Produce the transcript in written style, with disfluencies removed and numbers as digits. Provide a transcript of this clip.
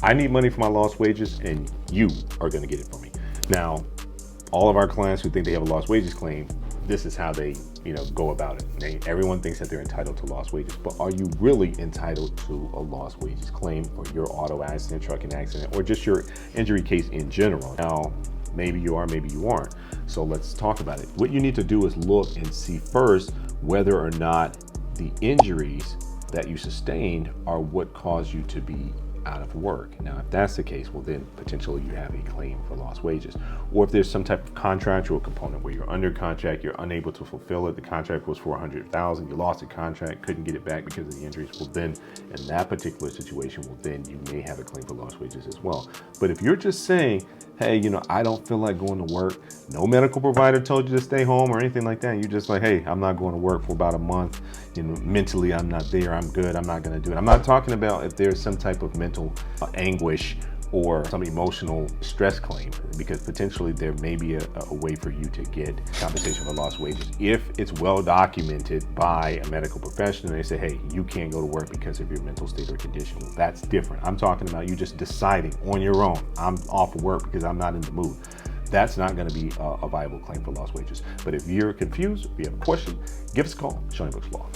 I need money for my lost wages and you are going to get it for me. Now, all of our clients who think they have a lost wages claim, this is how they, go about it. Everyone thinks that they're entitled to lost wages, but are you really entitled to a lost wages claim for your auto accident, trucking accident, or just your injury case in general? Now, maybe you are, maybe you aren't. So let's talk about it. What you need to do is look and see first whether or not the injuries that you sustained are what caused you to be out of work. Now, if that's the case, well, then potentially you have a claim for lost wages. Or if there's some type of contractual component where you're under contract, you're unable to fulfill it, the contract was for $100,000, you lost the contract, couldn't get it back because of the injuries, well then, in that particular situation, well then you may have a claim for lost wages as well. But if you're just saying, hey, I don't feel like going to work, no medical provider told you to stay home or anything like that, you're just like, hey, I'm not going to work for about a month, mentally I'm not there, I'm good, I'm not going to do it. I'm not talking about if there's some type of mental anguish or some emotional stress claim, because potentially there may be a way for you to get compensation for lost wages if it's well documented by a medical professional. They say, hey, you can't go to work because of your mental state or condition. Well, that's different. I'm talking about you just deciding on your own, I'm off of work because I'm not in the mood. That's not going to be a viable claim for lost wages. But if you're confused, if you have a question, give us a call. Shani Books Law.